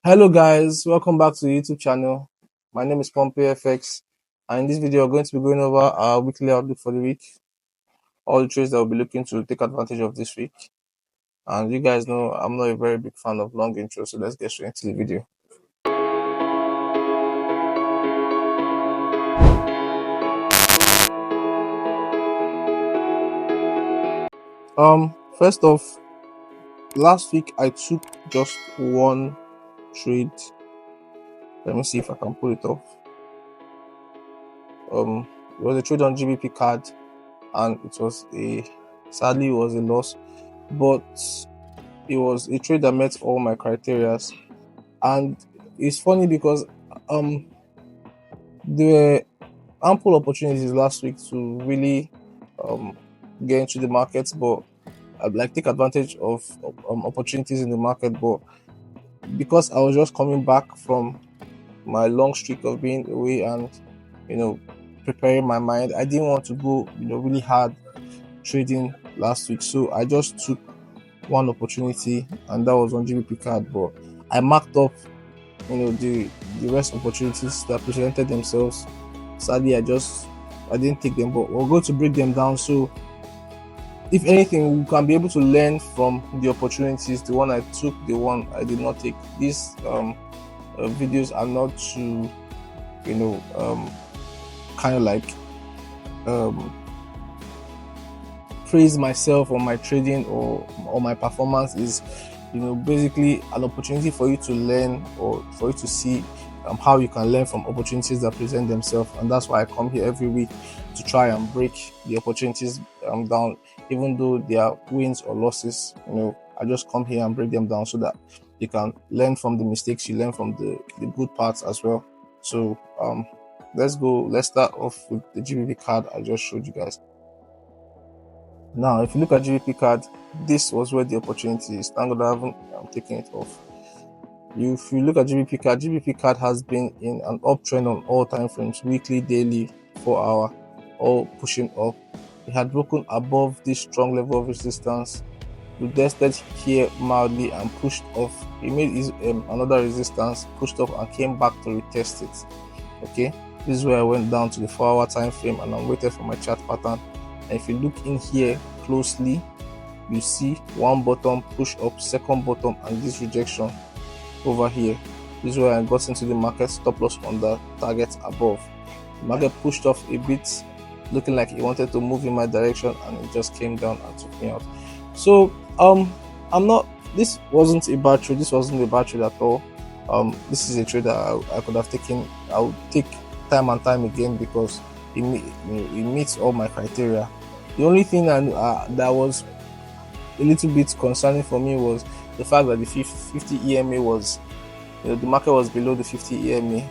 Hello guys, welcome back to the YouTube channel. My name is PompeyFX, and in this video we're going to be going over our weekly outlook for the week, all the trades that we'll be looking to take advantage of this week. And you guys know I'm not a very big fan of long intros, so let's get straight into the video. First off, last week I took just one trade. Let me see if I can pull it off. It was a trade on GBP card, and sadly it was a loss, but it was a trade that met all my criteria. And it's funny because there were ample opportunities last week to really get into the markets, but I'd take advantage of opportunities in the market. But because I was just coming back from my long streak of being away and preparing my mind, I didn't want to go really hard trading last week, so I just took one opportunity, and that was on GBP card. But I marked up the rest opportunities that presented themselves. Sadly, I didn't take them, but we're going to break them down. So if anything, we can be able to learn from the opportunities, the one I took, the one I did not take. These videos are not to kind of like praise myself or my trading or my performance. Is basically an opportunity for you to learn, or for you to see how you can learn from opportunities that present themselves. And that's why I come here every week to try and break the opportunities down, even though they are wins or losses. I just come here and break them down so that you can learn from the mistakes, you learn from the good parts as well. So let's start off with the GBP card I just showed you guys. Now, if you look at GBP card, this was where the opportunity is. Thank God I haven't taken it off. If you look at GBP card has been in an uptrend on all time frames, weekly, daily, 4 hour, all pushing up. It had broken above this strong level of resistance, retested here mildly and pushed off. It made another resistance, pushed off and came back to retest it. Okay, this is where I went down to the 4 hour time frame and I waited for my chart pattern. And if you look in here closely, you see one bottom push up, second bottom, and this rejection over here. This is where I got into the market, stop loss on the target above. The market pushed off a bit, looking like it wanted to move in my direction, and it just came down and took me out. So this wasn't a bad trade. This wasn't a bad trade at all. This is a trade that I could have taken. I would take time and time again because it meets all my criteria. The only thing that was a little bit concerning for me was the fact that the 50 EMA was, the market was below the 50 EMA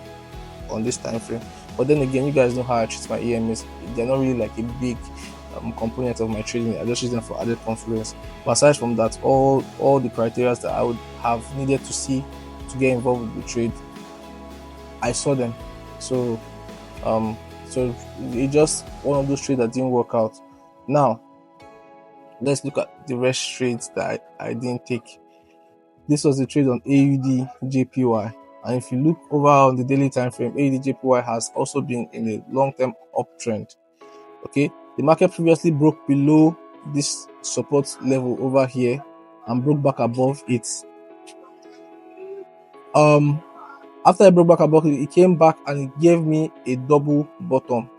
on this time frame. But then again, you guys know how I treat my EMAs. They're not really like a big component of my trading. I just use them for added confidence. But aside from that, all the criteria that I would have needed to see to get involved with the trade, I saw them. So it's just one of those trades that didn't work out. Now, let's look at the rest trades that I didn't take. This was the trade on AUD JPY, and if you look over on the daily time frame, AUD JPY has also been in a long-term uptrend. Okay, the market previously broke below this support level over here and broke back above it. After I broke back above it, it came back and it gave me a double bottom.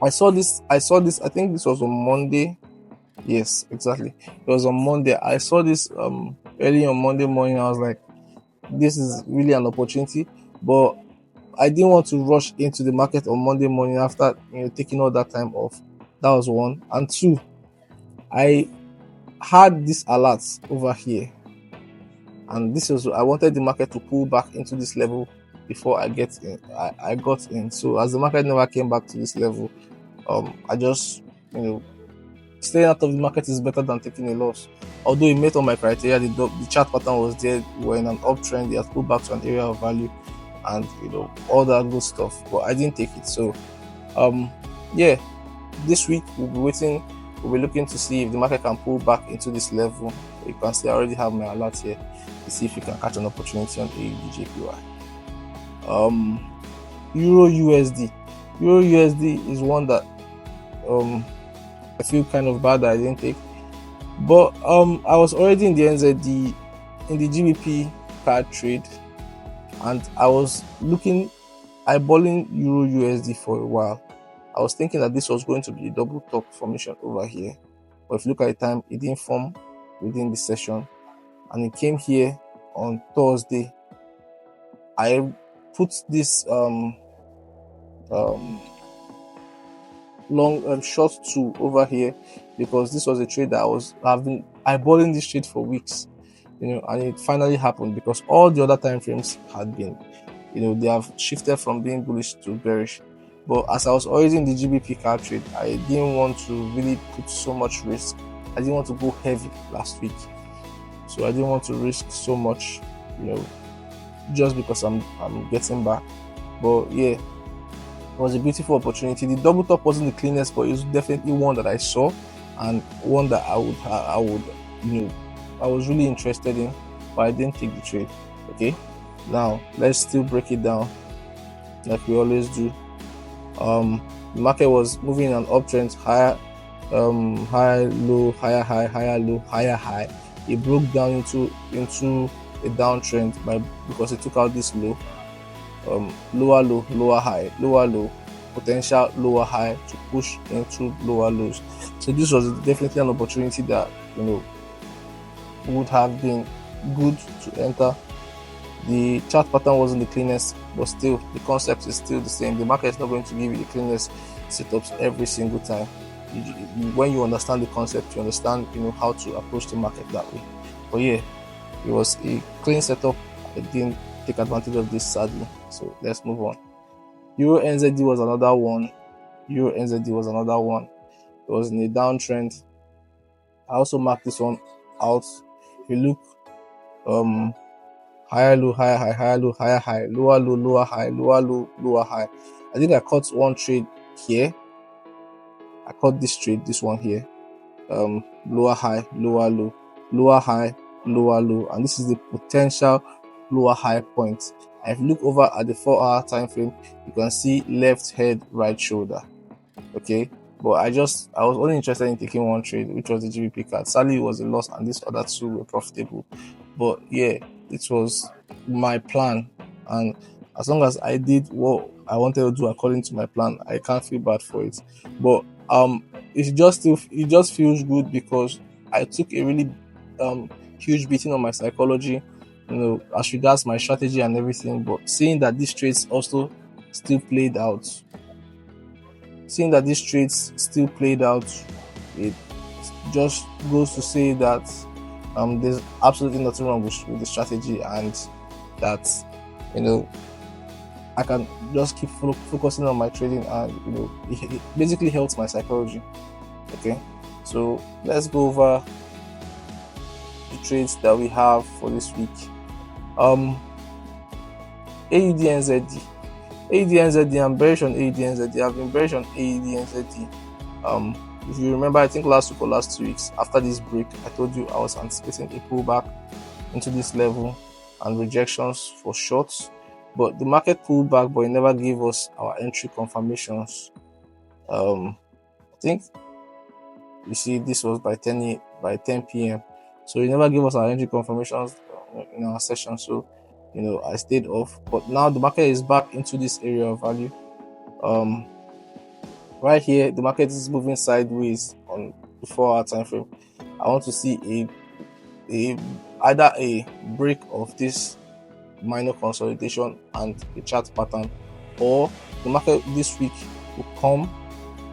I saw this, I think this was on Monday. Yes, exactly. It was on Monday. I saw this early on Monday morning. I was like, this is really an opportunity, but I didn't want to rush into the market on Monday morning after taking all that time off. That was one. And two, I had this alert over here, and I wanted the market to pull back into this level before I get in. I got in. So as the market never came back to this level, I just staying out of the market is better than taking a loss. Although it met all my criteria, the chart pattern was there. We were in an uptrend. It had pulled back to an area of value, and all that good stuff. But I didn't take it. So yeah, this week we'll be waiting we'll be looking to see if the market can pull back into this level. You can see I already have my alert here to see if you can catch an opportunity on AUD JPY. Euro USD. Euro USD is one that I feel kind of bad that I didn't take, but I was already in the NZD, in the GBP card trade, and I was eyeballing Euro USD for a while. I was thinking that this was going to be a double top formation over here, but if you look at the time, it didn't form within the session, and it came here on Thursday. I put this long short 2 over here because this was a trade that I've been eyeballing this trade for weeks, and it finally happened because all the other time frames had been, they have shifted from being bullish to bearish. But as I was already in the GBP card trade, I didn't want to really put so much risk. I didn't want to go heavy last week, so I didn't want to risk so much, just because I'm getting back. But yeah, it was a beautiful opportunity. The double top wasn't the cleanest, but it was definitely one that I saw and one that I was really interested in, but I didn't take the trade. Okay, now let's still break it down like we always do. The market was moving in an uptrend, higher, high, low, higher, high, higher, low, higher, high. It broke down into a downtrend because it took out this low, lower low, lower high, lower low, potential lower high to push into lower lows. So this was definitely an opportunity that would have been good to enter. The chart pattern wasn't the cleanest, but still the concept is still the same. The market is not going to give you the cleanest setups every single time. When you understand the concept, you understand how to approach the market that way. But yeah, it was a clean setup. I didn't take advantage of this, sadly. So let's move on. Euro NZD was another one. It was in a downtrend. I also marked this one out. If you look, higher low, higher high, higher low, higher high, lower low, lower high, lower low, lower high. I think I caught one trade here. I caught this trade, this one here. Lower high, lower low, lower high, lower low, and this is the potential lower high point. And if you look over at the 4-hour time frame, you can see left head, right shoulder. Okay, but I was only interested in taking one trade, which was the GBP card. Sadly, it was a loss, and these other two were profitable. But yeah, it was my plan, and as long as I did what I wanted to do according to my plan, I can't feel bad for it. But it just feels good because I took a really huge beating on my psychology, as regards my strategy and everything. But seeing that these trades also still played out, it just goes to say that there's absolutely nothing wrong with the strategy, and that I can just keep focusing on my trading, and it basically helps my psychology. Okay, so let's go over the trades that we have for this week. AUD NZD. AUD NZD, I'm bearish on AUD NZD. I've been bearish on AUD NZD. If you remember, I think last week or last 2 weeks, after this break, I told you I was anticipating a pullback into this level and rejections for shorts. But the market pulled back, but it never gave us our entry confirmations. I think you see this was by 10 p.m. So it never gave us our entry confirmations in our session. So I stayed off. But now the market is back into this area of value. Right here, the market is moving sideways on the 4-hour time frame. I want to see either a break of this minor consolidation and a chart pattern, or the market this week will come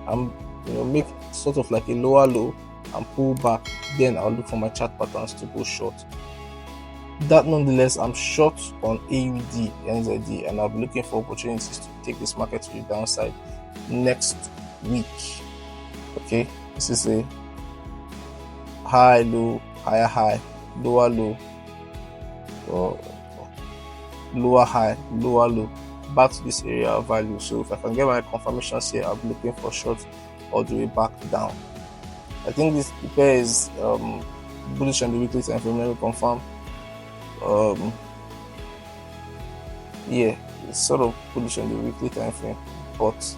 and make sort of like a lower low and pull back. Then I'll look for my chart patterns to go short. That nonetheless, I'm short on AUD NZD, and I'll be looking for opportunities to take this market to the downside next week. Okay, this is a high low, higher high, lower low, or lower high, lower low, back to this area of value. So if I can get my confirmations here, I'll be looking for short all the way back down. I think this pair is bullish on the weekly time frame. Let me confirm. Um, yeah, it's sort of bullish on the weekly time frame, but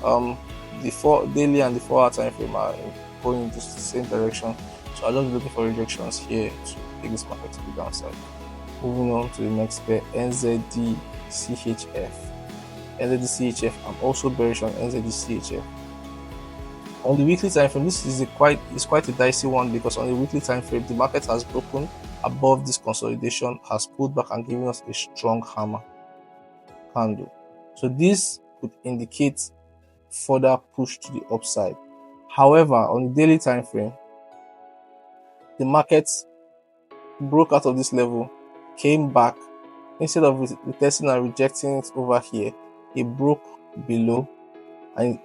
the daily and the 4 hour time frame are going in the same direction. So I'll just be looking for rejections here to take this market to the downside. Moving on to the next pair, NZD-CHF. NZD-CHF, I'm also bearish on NZD-CHF. On the weekly time frame, this is quite a dicey one, because on the weekly time frame, the market has broken above this consolidation, has pulled back and given us a strong hammer candle. So this could indicate further push to the upside. However, on the daily time frame, the market broke out of this level, came back. Instead of retesting and rejecting it over here, it broke below, and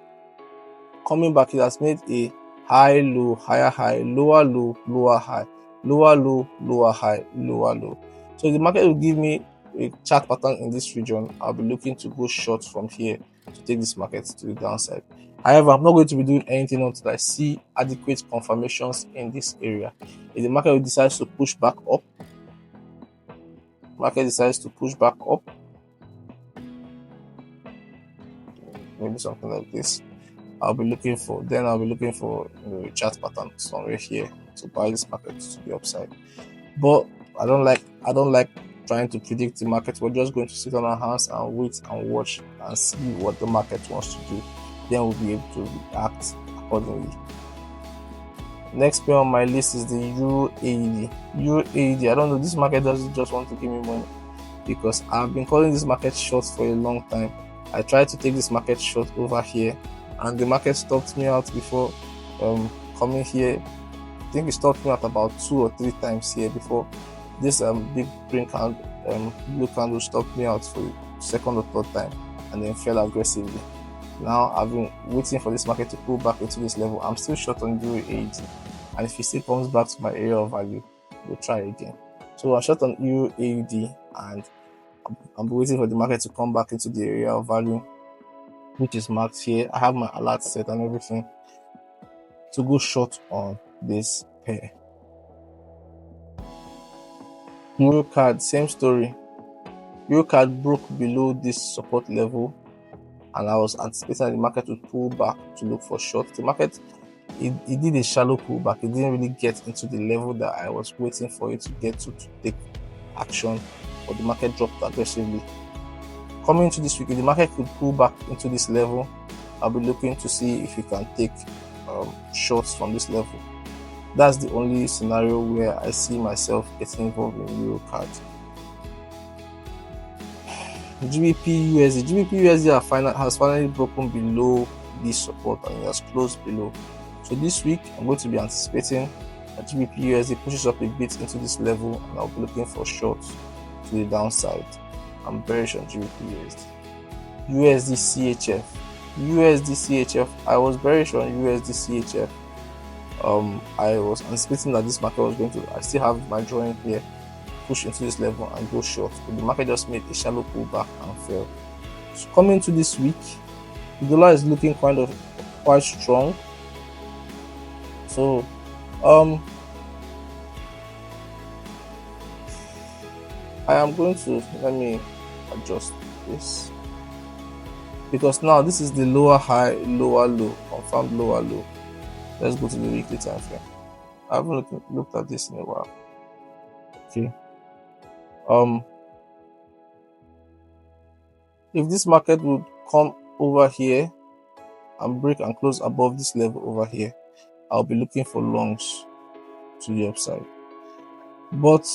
coming back, it has made a high, low, higher high, lower low, lower high, lower low, lower high, lower low. So the market will give me a chart pattern in this region. I'll be looking to go short from here to take this market to the downside. However, I'm not going to be doing anything until I see adequate confirmations in this area. If the market decides to push back up, maybe something like this, I'll be looking for a chart pattern somewhere here to buy this market to the upside. But I don't like trying to predict the market. We're just going to sit on our hands and wait and watch and see what the market wants to do. Then we'll be able to react accordingly. Next pair on my list is the Euro AED. Euro AED, I don't know, this market doesn't just want to give me money, because I've been calling this market short for a long time. I tried to take this market short over here, and the market stopped me out before coming here. I think it stopped me out about 2 or 3 times here before this big green candle, blue candle stopped me out for the second or third time, and then fell aggressively. Now I've been waiting for this market to pull back into this level. I'm still short on Euro AED, and if it still comes back to my area of value, we'll try again. So I'm short on Euro AED, and I'm waiting for the market to come back into the area of value, which is marked here. I have my alert set and everything to go short on this pair. Eurocard, same story. Eurocard broke below this support level, and I was anticipating the market would pull back to look for short. The market, it did a shallow pullback. It didn't really get into the level that I was waiting for it to get to take action, but the market dropped aggressively. Coming into this week, if the market could pull back into this level, I'll be looking to see if we can take shorts from this level. That's the only scenario where I see myself getting involved in Eurocard. GBP USD. GBP USD has finally broken below this support, and it has closed below. So this week, I'm going to be anticipating that GBP USD pushes up a bit into this level, and I'll be looking for shorts to the downside. I'm bearish on GBP USD. USD CHF. USD CHF. I was bearish on USD CHF. I was anticipating that this market was going to, I still have my drawing here, push into this level and go short, but the market just made a shallow pullback and fell. So coming to this week, the dollar is looking quite strong. So I am going to, let me adjust this, because now this is the lower high, lower low, confirmed lower low. Let's go to the weekly time frame. I haven't looked at this in a while. Okay. If this market would come over here and break and close above this level over here, I'll be looking for longs to the upside. But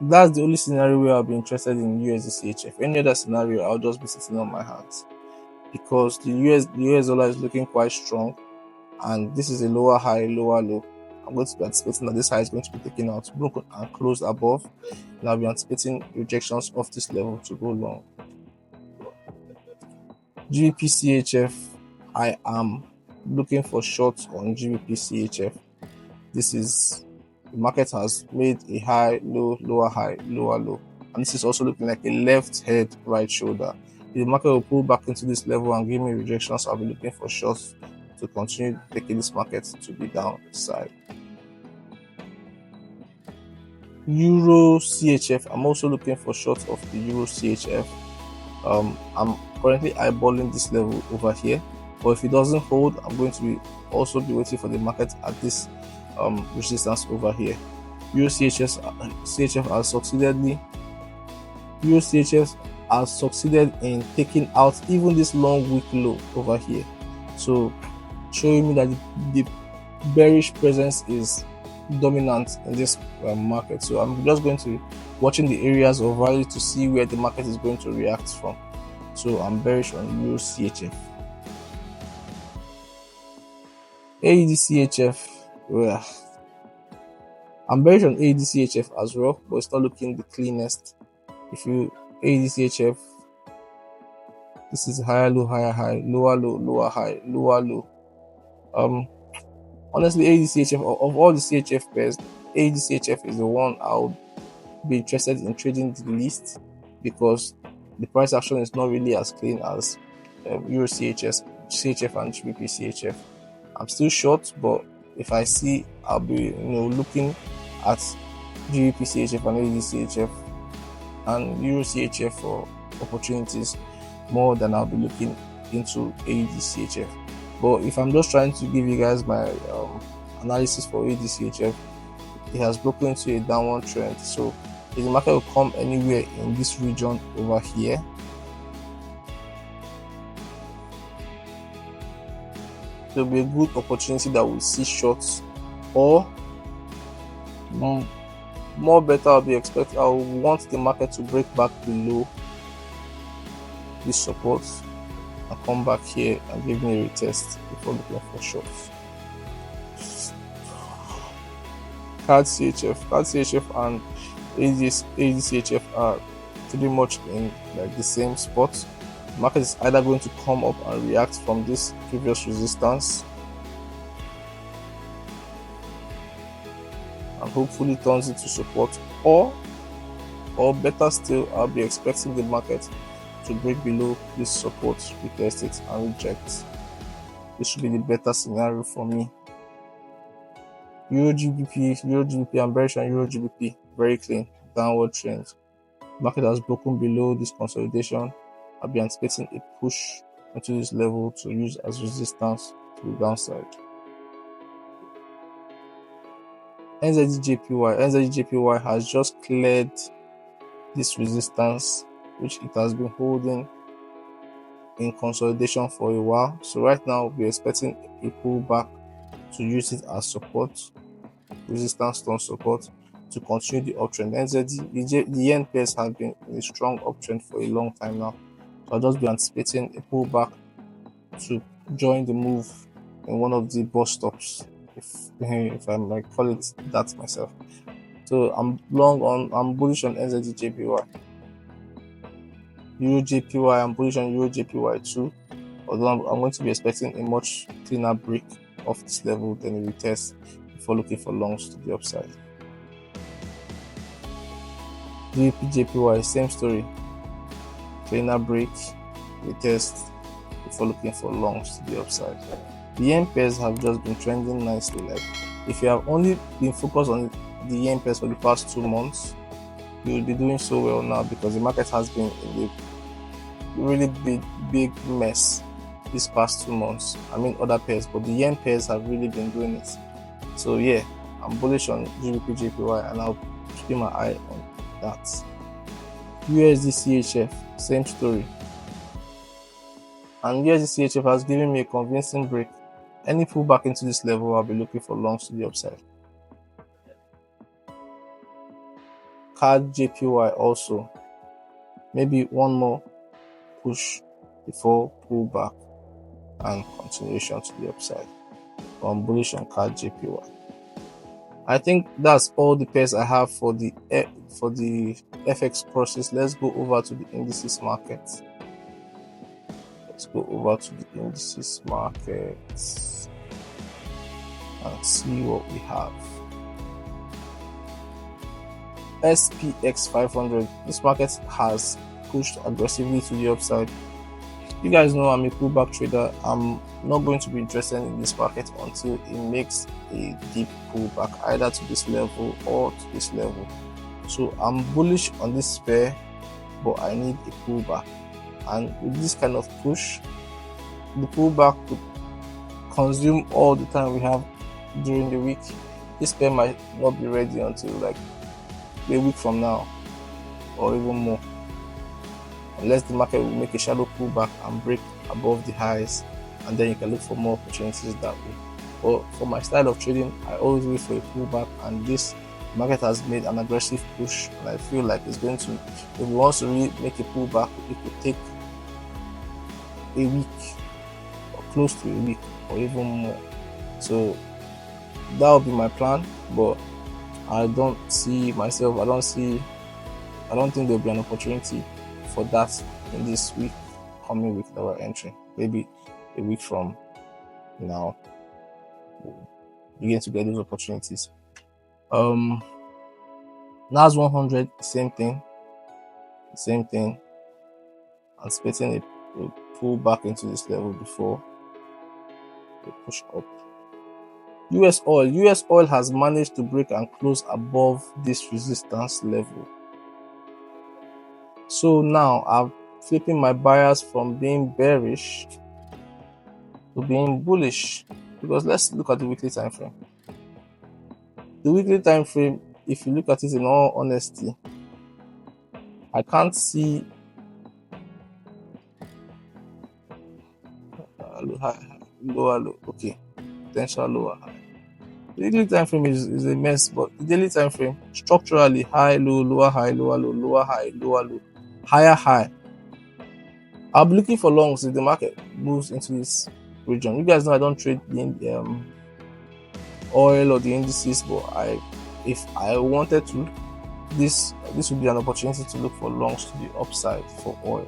that's the only scenario where I'll be interested in USD CHF. Any other scenario, I'll just be sitting on my hands, because the US dollar is looking quite strong, and this is a lower high, lower low. I'm going to be anticipating that this high is going to be taken out, broken and closed above, and I'll be anticipating rejections of this level to go long. GBP CHF, I am looking for shorts on GBP CHF. The market has made a high, low, lower high, lower low, and this is also looking like a left head, right shoulder. If the market will pull back into this level and give me rejections, I'll be looking for shorts to to continue taking this market to the downside. Euro CHF, I'm also looking for shorts of the Euro CHF. I'm currently eyeballing this level over here, but if it doesn't hold, I'm going to also be waiting for the market at this resistance over here. Euro CHF has succeeded in taking out even this long week low over here, so showing me that the bearish presence is dominant in this market. So I'm just going to be watching the areas of value to see where the market is going to react from. So I'm bearish on Euro CHF. AED CHF, well, I'm bearish on AED CHF as well, but it's not looking the cleanest. If you AED CHF, this is higher low, higher high, lower low, lower high, lower low. Honestly, AED CHF, of all the CHF pairs, AED CHF is the one I would be interested in trading the least, because the price action is not really as clean as Euro CHF and GBP CHF. I'm still short, but if I see, I'll be looking at GBP CHF and AED CHF and Euro CHF for opportunities more than I'll be looking into AED CHF. But if I'm just trying to give you guys my analysis for AED CHF, it has broken into a downward trend. So if the market will come anywhere in this region over here, there'll be a good opportunity that we'll see shorts, or more better, I want the market to break back below this support and come back here and give me a retest before looking for shorts. CAD CHF and AED CHF are pretty much in like the same spot. The market is either going to come up and react from this previous resistance and hopefully turns into support, or better still, I'll be expecting the market to break below this support, retest it and reject. This should be the better scenario for me. Euro GBP, I'm bearish on Euro GBP, very clean downward trend. Market has broken below this consolidation. I'll be anticipating a push into this level to use as resistance to the downside. NZD-JPY has just cleared this resistance, which it has been holding in consolidation for a while. So right now we're expecting a pullback to use it as support, resistance turn support, to continue the uptrend. The yen pairs have been in a strong uptrend for a long time now, so I'll just be anticipating a pullback to join the move in one of the bus stops, if I might call it that myself. So I'm bullish on NZD-JPY. Euro-JPY, I'm bullish on Euro-JPY too, although I'm going to be expecting a much cleaner break off this level than a retest before looking for longs to the upside. GBP-JPY, same story, cleaner break, retest before looking for longs to the upside. The yen pairs have just been trending nicely. Like, if you have only been focused on the yen pairs for the past 2 months, you will be doing so well now, because the market has been in a really big mess these past 2 months. I mean other pairs, but the yen pairs have really been doing it. So yeah, I'm bullish on GBP-JPY and I'll keep my eye on that. USD-CHF, same story. And USD-CHF has given me a convincing break. Any pullback into this level, I'll be looking for longs to the upside. CAD-JPY also, maybe one more push before pullback and continuation to the upside. But I'm bullish on CAD-JPY. I think that's all the pairs I have for the FX process. Let's go over to the indices market. Let's go over to the indices market and see what we have. SPX 500. This market has pushed aggressively to the upside. You guys know I'm a pullback trader. I'm not going to be interested in this market until it makes a deep pullback, either to this level or to this level. So I'm bullish on this pair, but I need a pullback. And with this kind of push, the pullback could consume all the time we have during the week. This pair might not be ready until like a week from now or even more, unless the market will make a shallow pullback and break above the highs, and then you can look for more opportunities that way. But for my style of trading, I always wait for a pullback, and this market has made an aggressive push, and I feel like it's going to, if it wants to really make a pullback, it could take a week or close to a week or even more. So that will be my plan, but I don't see myself, I don't think there'll be an opportunity for that in this coming week that we're entering. Maybe a week from now, we'll begin to get those opportunities. NAS 100, same thing. Anticipating a pull back into this level before they push up. US oil has managed to break and close above this resistance level. So now I'm flipping my bias from being bearish to being bullish, because let's look at the weekly time frame. The weekly time frame, if you look at it in all honesty, I can't see lower low. Okay, potential lower high. The weekly time frame is a mess, but the daily time frame, structurally high, low, lower, high, lower, low, lower, high, lower, low, higher, high. I'll be looking for longs if the market moves into this region. You guys know I don't trade the oil or the indices, but if I wanted to, this would be an opportunity to look for longs to the upside for oil.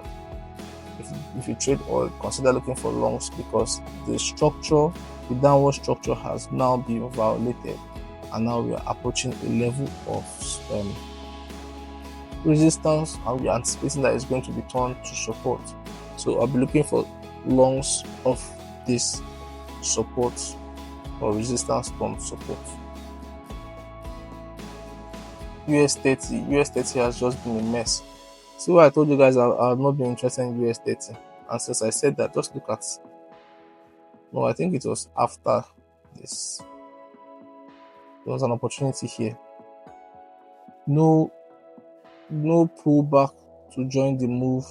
If you trade oil, consider looking for longs, because the downward structure has now been violated, and now we are approaching a level of resistance, and we are anticipating that it's going to be turned to support. So I'll be looking for longs of this support or resistance from support. US 30 has just been a mess. See why I told you guys I've not been interested in US 30. And since I said that, just look at, no, I think it was after this. There was an opportunity here. No pullback to join the move.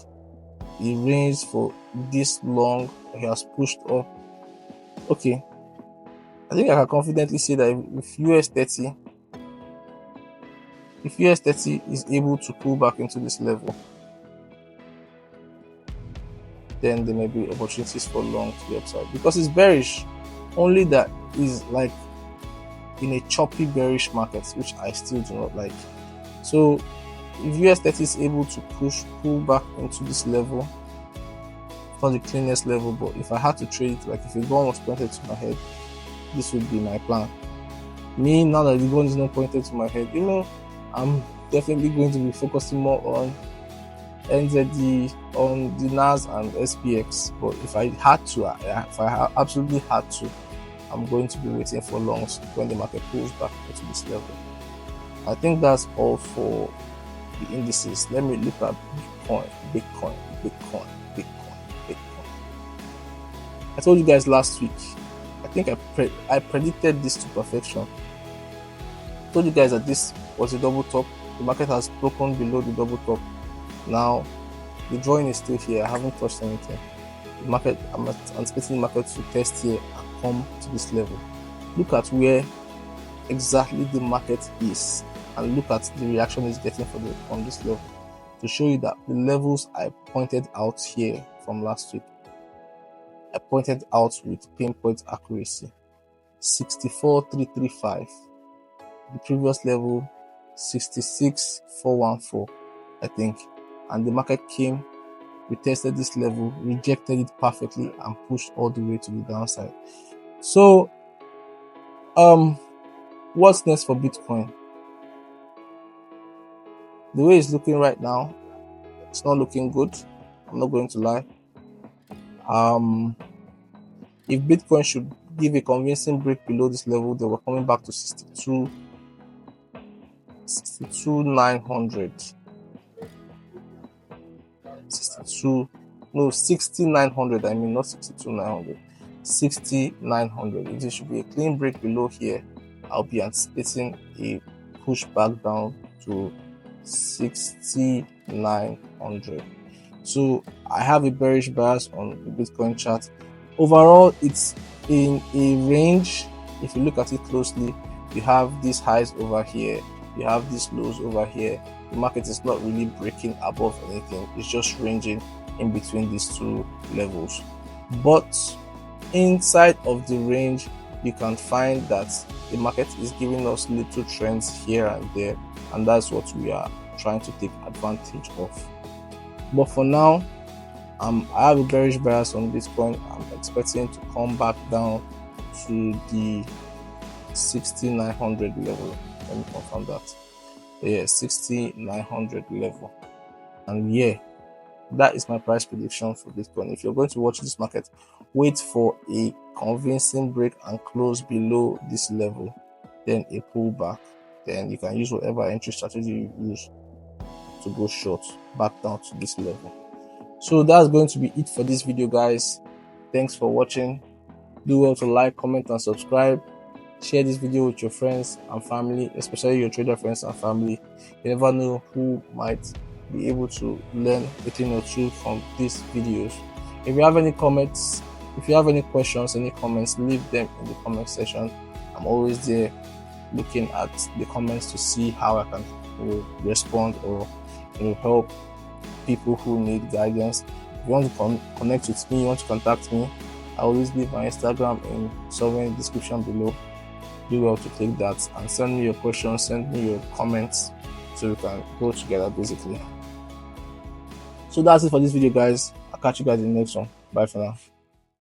He ranged for this long. He has pushed up. Okay, I think I can confidently say that if US 30 is able to pull back into this level, then there may be opportunities for long to the upside, because it's bearish. Only that is like in a choppy bearish market, which I still do not like. So if US 30 is able to pull back into this level, it's not the cleanest level, but if I had to trade it, like if a gun was pointed to my head, this would be my plan. Me, now that the gun is not pointed to my head, I'm definitely going to be focusing more on NZD, on the NAS and SPX. But if I absolutely had to, I'm going to be waiting for longs when the market pulls back into this level. I think that's all for the indices. Let me look at Bitcoin. I told you guys last week, I think I predicted this to perfection. I told you guys that this was a double top. The market has broken below the double top. Now the drawing is still here. I haven't touched anything. I'm anticipating the market to test here and come to this level. Look at where exactly the market is, and look at the reaction it's getting from this level, to show you that the levels I pointed out here from last week, I pointed out with pinpoint accuracy. 64,335, the previous level 66,414, I think, and the market came, retested this level, rejected it perfectly, and pushed all the way to the downside. So what's next for Bitcoin? The way it's looking right now, it's not looking good. I'm not going to lie. If Bitcoin should give a convincing break below this level, then we're coming back to 62,900. 62 no 6900, I mean, not 62,900, 6900. If there should be a clean break below here, I'll be anticipating a push back down to 6900. So I have a bearish bias on the Bitcoin chart. Overall, it's in a range. If you look at it closely, you have these highs over here, you have these lows over here. The market is not really breaking above anything, it's just ranging in between these two levels. But inside of the range, you can find that the market is giving us little trends here and there, and that's what we are trying to take advantage of. But for now, I have a bearish bias on Bitcoin. I'm expecting to come back down to the 6900 level. Let me confirm that. Yeah, 6900 level. And yeah, that is my price prediction for Bitcoin. If you're going to watch this market, wait for a convincing break and close below this level, then a pullback. Then you can use whatever entry strategy you use to go short back down to this level. So that's going to be it for this video, guys. Thanks for watching. Do well to like, comment, and subscribe. Share this video with your friends and family, especially your trader friends and family. You never know who might be able to learn a thing or two from these videos. If you have any comments, if you have any questions, any comments, leave them in the comment section. I'm always there looking at the comments to see how I can respond or help people who need guidance. If you want to connect with me, you want to contact me, I always leave my Instagram in somewhere in the description below. Do well to take that and send me your questions, send me your comments, so we can go together basically. So that's it for this video, guys. I'll catch you guys in the next one. Bye for now.